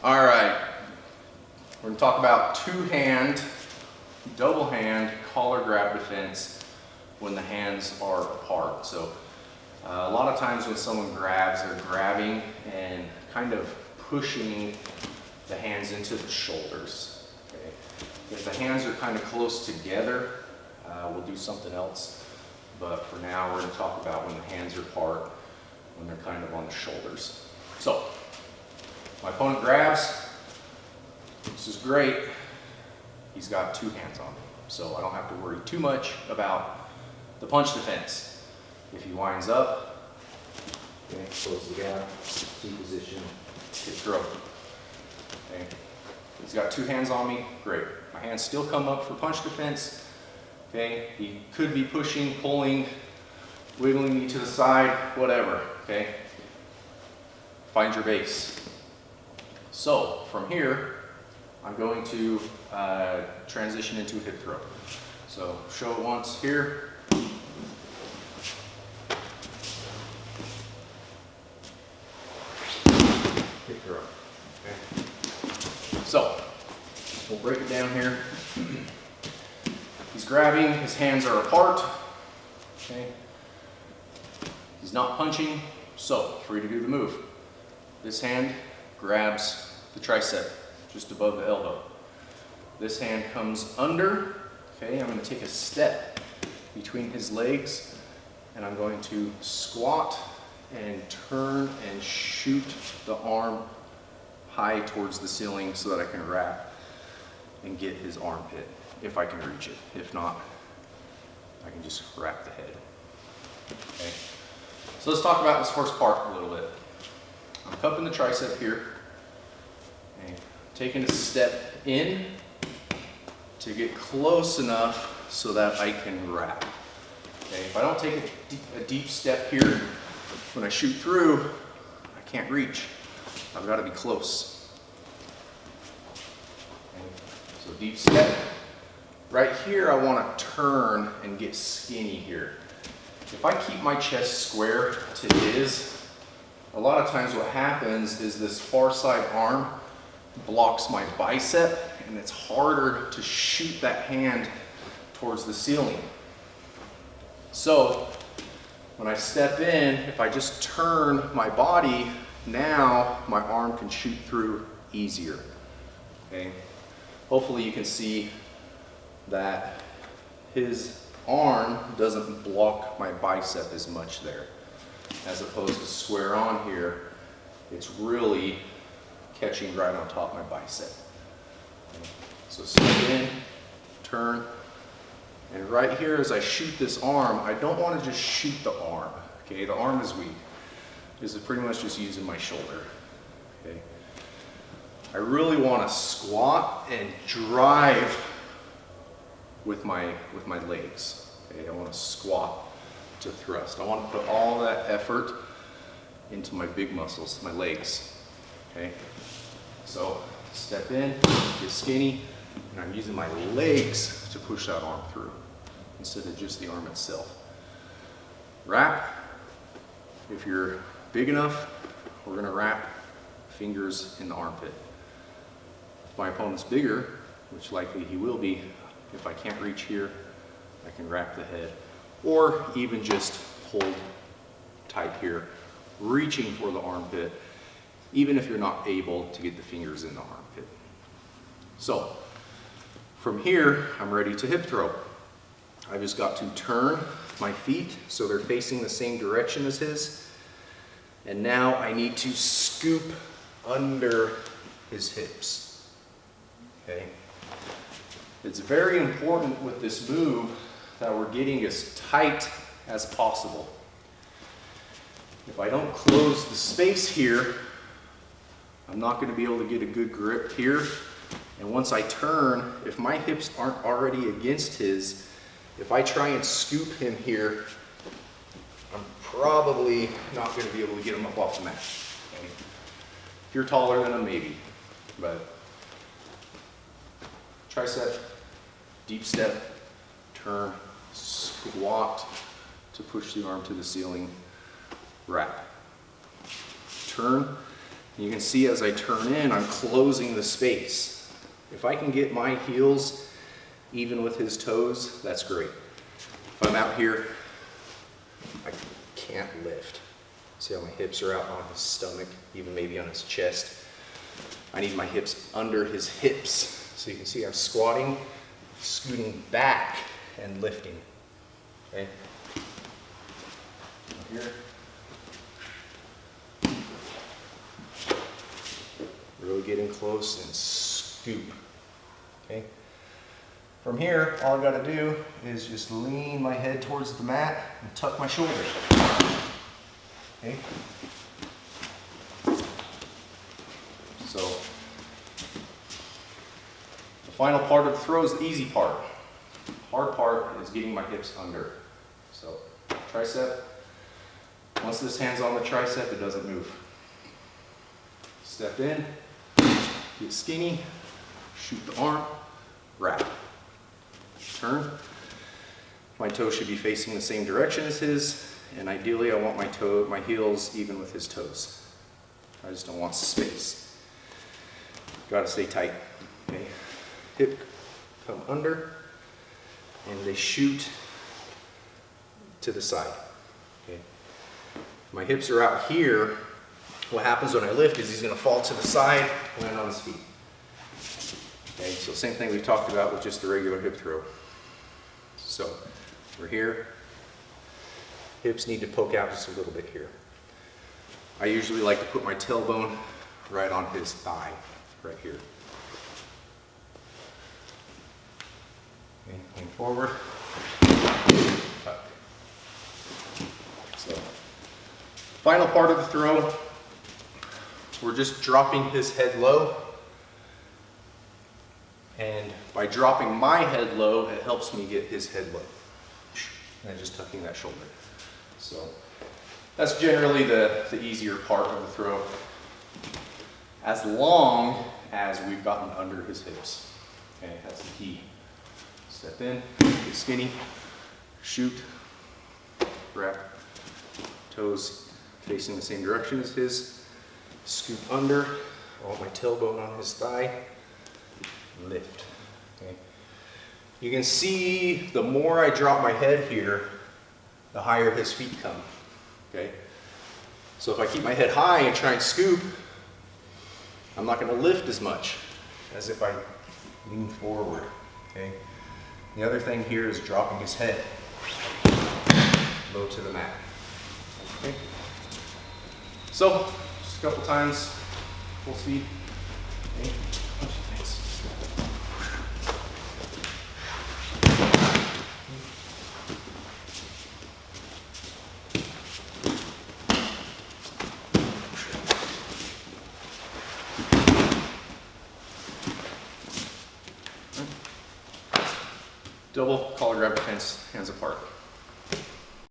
All right, we're gonna talk about two-hand, double-hand collar grab defense when the hands are apart. So a lot of times when someone grabs, they're grabbing and kind of pushing the hands into the shoulders. Okay? If the hands are kind of close together, we'll do something else. But for now, we're going to talk about when the hands are apart, when they're kind of on the shoulders. So, my opponent grabs. This is great. He's got two hands on him, so I don't have to worry too much about the punch defense. If he winds up, okay, close the gap, T position, hip throw. Okay. He's got two hands on me, great. My hands still come up for punch defense. Okay, he could be pushing, pulling, wiggling me to the side, whatever. Okay, find your base. So from here, I'm going to transition into a hip throw. So show it once here. Hip throw. Okay. So we'll break it down here. He's grabbing, his hands are apart. Okay. He's not punching, so free to do the move. This hand grabs the tricep just above the elbow. This hand comes under. Okay, I'm going to take a step between his legs and I'm going to squat and turn and shoot the arm high towards the ceiling so that I can wrap and get his armpit if I can reach it. If not, I can just wrap the head. Okay. So let's talk about this first part a little bit. I'm cupping the tricep here, okay, taking a step in to get close enough so that I can wrap. Okay. If I don't take a deep step here, when I shoot through, I can't reach. I've got to be close. Okay. So deep step. Right here, I want to turn and get skinny here. If I keep my chest square to his, a lot of times what happens is this far side arm blocks my bicep and it's harder to shoot that hand towards the ceiling. So when I step in, if I just turn my body, now my arm can shoot through easier. Okay? Hopefully you can see that his arm doesn't block my bicep as much there. As opposed to square on here, it's really catching right on top of my bicep. Okay. So step in, turn, and right here as I shoot this arm, I don't want to just shoot the arm. Okay, the arm is weak. This is pretty much just using my shoulder. Okay. I really want to squat and drive with my legs. Okay, I want to squat to thrust. I want to put all that effort into my big muscles, my legs. Okay, so step in, get skinny, and I'm using my legs to push that arm through instead of just the arm itself. Wrap. If you're big enough, we're going to wrap fingers in the armpit. If my opponent's bigger, which likely he will be, if I can't reach here, I can wrap the head, or even just hold tight here, reaching for the armpit, even if you're not able to get the fingers in the armpit. So, from here, I'm ready to hip throw. I just got to turn my feet so they're facing the same direction as his, and now I need to scoop under his hips. Okay. It's very important with this move that we're getting as tight as possible. If I don't close the space here, I'm not going to be able to get a good grip here. And once I turn, if my hips aren't already against his, if I try and scoop him here, I'm probably not going to be able to get him up off the mat. Okay? If you're taller than him, maybe. But tricep, deep step, turn, squat to push the arm to the ceiling, wrap. Turn You can see as I turn in, I'm closing the space. If I can get my heels even with his toes, that's great. If I'm out here, I can't lift. See how my hips are out on his stomach, even maybe on his chest. I need my hips under his hips. So you can see I'm squatting, scooting back, and lifting. Okay? Here. Really get in close and scoop. Okay? From here, all I gotta do is just lean my head towards the mat and tuck my shoulders. Okay? So, the final part of the throw is the easy part. The hard part is getting my hips under. So, tricep. Once this hand's on the tricep, it doesn't move. Step in, get skinny, shoot the arm, wrap. Turn. My toes should be facing the same direction as his, and ideally I want my heels even with his toes. I just don't want space. Gotta stay tight. Okay. Hip come under, and they shoot to the side. Okay. My hips are out here. What happens when I lift is he's gonna fall to the side, land on his feet. Okay, so same thing we talked about with just the regular hip throw. So we're here. Hips need to poke out just a little bit here. I usually like to put my tailbone right on his thigh, right here. Okay, lean forward. Tuck. So, final part of the throw, we're just dropping his head low. And by dropping my head low, it helps me get his head low. And just tucking that shoulder. So that's generally the easier part of the throw, as long as we've gotten under his hips. Okay, that's the key. Step in, get skinny, shoot, wrap, toes facing the same direction as his, scoop under, I want my tailbone on his thigh, lift. Okay. You can see the more I drop my head here, the higher his feet come. Okay. So if I keep my head high and try and scoop, I'm not going to lift as much as if I lean forward. Okay. The other thing here is dropping his head low to the mat. Okay. So just a couple times, full speed. Okay. Double collar grab defense, hands apart.